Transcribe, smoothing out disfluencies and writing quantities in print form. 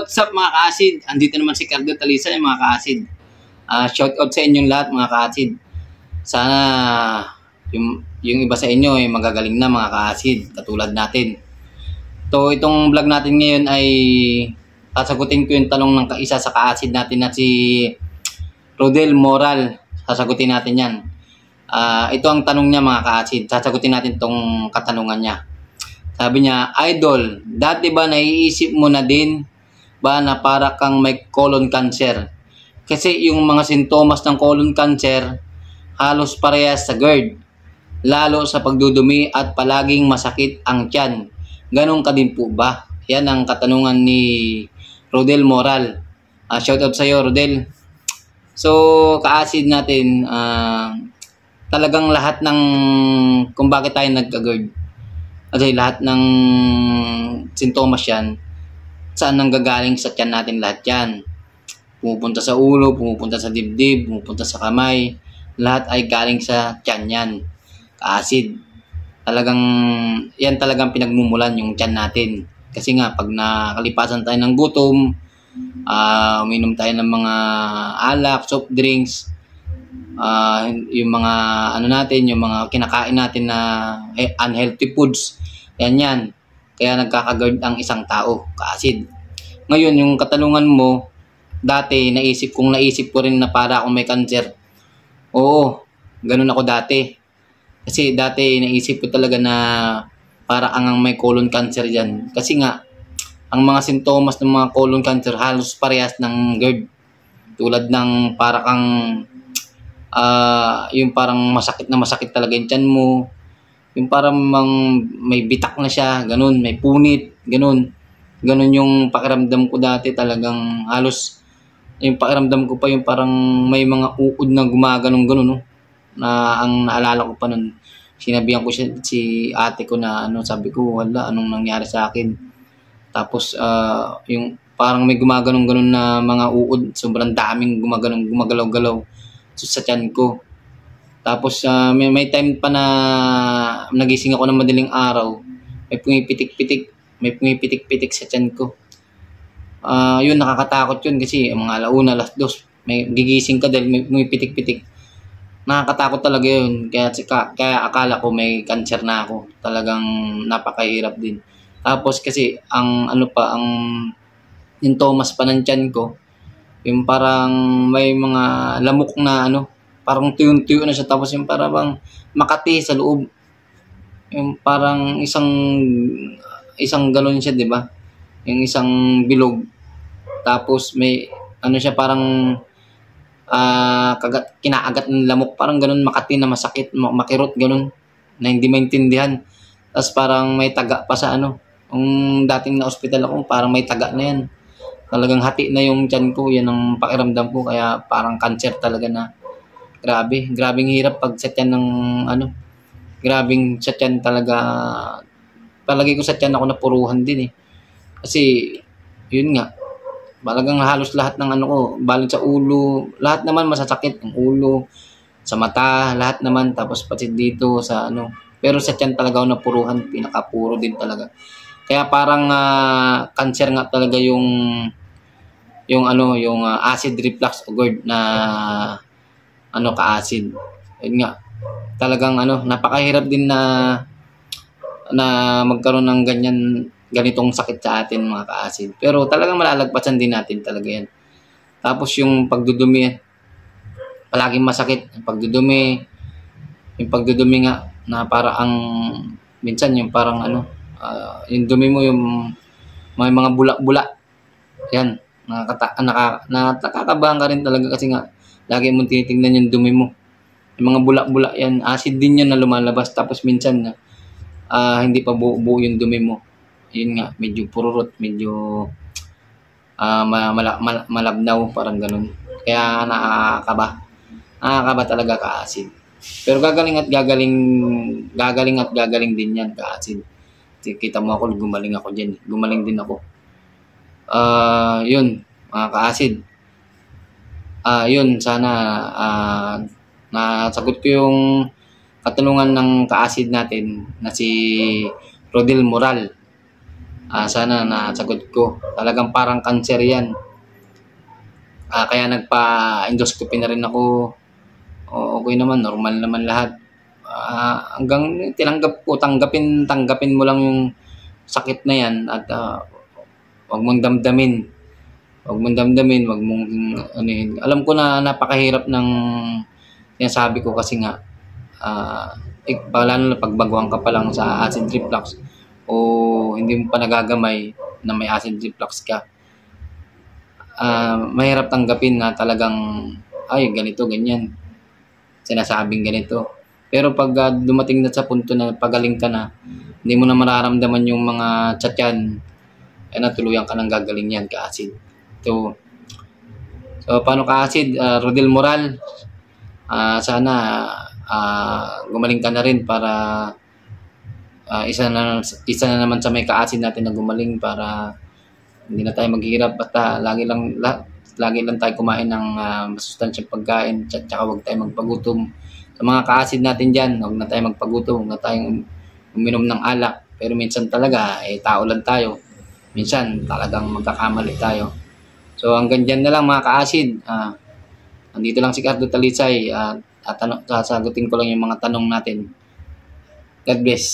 What's up mga ka-acid? Andito naman si Cardo Talisan mga ka-acid. Shout out sa inyong lahat mga ka-acid. Sana yung iba sa inyo ay magagaling na mga ka-acid katulad natin. So itong vlog natin ngayon ay sasagutin ko yung tanong ng isa sa ka-acid natin na si Rodel Moral. Sasagutin natin yan. Ito ang tanong niya mga ka-acid. Sasagutin natin itong katanungan niya. Sabi niya, Idol, dati ba naiisip mo na din ba na para kang may colon cancer? Kasi yung mga sintomas ng colon cancer halos parehas sa GERD, lalo sa pagdudumi at palaging masakit ang tiyan. Ganon ka din po ba? Yan ang katanungan ni Rodel Moral. Shoutout sa iyo, Rodel. So, ka-acid natin, talagang lahat ng kung bakit tayo nagka-GERD, kasi lahat ng sintomas yan, saan nanggagaling sa tiyan natin lahat yan. Pumupunta sa ulo, pumupunta sa dibdib, pumupunta sa kamay, lahat ay galing sa tiyan yan. Ka-acid. Yan talagang pinagmumulan yung tiyan natin. Kasi nga, pag nakalipasan tayo ng gutom, uminom tayo ng mga alak, soft drinks, yung mga yung mga kinakain natin na unhealthy foods, yan. Kaya nagkaka-GERD ang isang tao, ka-acid. Ngayon, yung katanungan mo, dati naisip ko rin na para akong may cancer. Oo, ganun ako dati. Kasi dati naisip ko talaga na para ang may colon cancer yan. Kasi nga, ang mga sintomas ng mga colon cancer halos parehas ng GERD. Tulad ng para kang yung parang masakit talaga yung tiyan mo, yung parang may bitak na siya, ganun, may punit, ganun yung pakiramdam ko dati. Talagang halos yung pakiramdam ko pa yung parang may mga uod na gumaganong ganun, no? Na ang naalala ko pa nun, sinabihan ko si ate ko na sabi ko, wala, anong nangyari sa akin. Tapos yung parang may gumaganong na mga uod, sobrang daming gumagalaw-galaw sa tiyan ko. Tapos may time pa na nagising ako ng madaling araw, may pumipitik-pitik sa tiyan ko. Yun, nakakatakot yun kasi mga alauna, alas 2, may gigising ka dahil may pumipitik-pitik. Nakakatakot talaga yun. Kaya akala ko may cancer na ako. Talagang napakahirap din. Tapos kasi ang sintomas pa ng tiyan ko, yung parang may mga lamok na parang tuyo-tuyo na siya, tapos yung parang makati sa loob. Yung parang isang galon siya, 'di ba? Yung isang bilog. Tapos may siya parang kinaagat ng lamok, parang ganun, makati na masakit, makirot ganun na hindi maintindihan. Tapos parang may taga pa sa yung dating na ospital ako, parang may taga na yan. Talagang hati na yung tiyan ko, yan ang pakiramdam ko, kaya parang cancer talaga na. Grabing hirap pag sa tiyan ng grabing sa tiyan talaga. Palagi ko sa tiyan ako napuruhan din eh. Kasi, yun nga, talagang halos lahat ng ko, balot sa ulo, lahat naman masasakit, ang ulo, sa mata, lahat naman, tapos pati dito sa pero sa tiyan talaga ako napuruhan, pinakapuro din talaga. Kaya parang cancer nga talaga yung acid reflux o GERD na ka-acid. Yun nga, talagang napakahirap din na magkaroon ng ganitong sakit sa atin mga ka-acid. Pero talagang malalagpasan din natin talaga yan. Tapos yung pagdudumi, palaging masakit yung pagdudumi nga, na parang minsan yung parang yung dumi mo, yung may mga bulak-bulak yan, nakakabahan ka rin talaga kasi nga lagi mong tinitingnan yung dumi mo, yung mga bulak-bulak yan, acid din yan na lumalabas. Tapos minsan hindi pa buo yung dumi mo, yun nga, medyo pururot, medyo malabnaw, parang ganun. Kaya nakakaba talaga ka-acid. Pero gagaling din yan ka-acid. Kita mo ako, gumaling ako dyan, gumaling din ako. Yun mga ka-acid, yun, sana nasagot ko yung katanungan ng ka-acid natin na si Rodel Moral. Sana nasagot ko. Talagang parang cancer yan. Kaya nagpa-endoscopy na rin ako. Okay naman, normal naman lahat. Hanggang tanggapin mo lang yung sakit na yan at wag mong damdamin. Wag mong ano yun. Alam ko na napakahirap ng sinasabi ko kasi nga lalo na pagbaguhan ka pa lang sa acid reflux o hindi mo pa nagagamay na may acid reflux ka. Mahirap tanggapin na talagang ganito, ganyan. Sinasabing ganito. Pero pag dumating na sa punto na pagaling ka na, hindi mo na mararamdaman yung mga tsatyan, natuluyan ka ng gagaling yan ka-acid. So paano ka-acid? Rodel Moral, sana gumaling ka na rin para isa na naman sa may ka-acid natin na gumaling para hindi na tayo maghihirap. Basta lagi lang tayo kumain ng masustansyang pagkain, tsaka huwag tayo magpagutom. Sa mga ka-acid natin dyan, huwag na tayo magpagutom, huwag na tayong uminom ng alak. Pero minsan talaga, tao lang tayo. Minsan talagang magkakamali tayo. So hanggang dyan na lang mga ka-acid. Andito lang si Cardo Talisay at sasagutin ko lang yung mga tanong natin. God bless.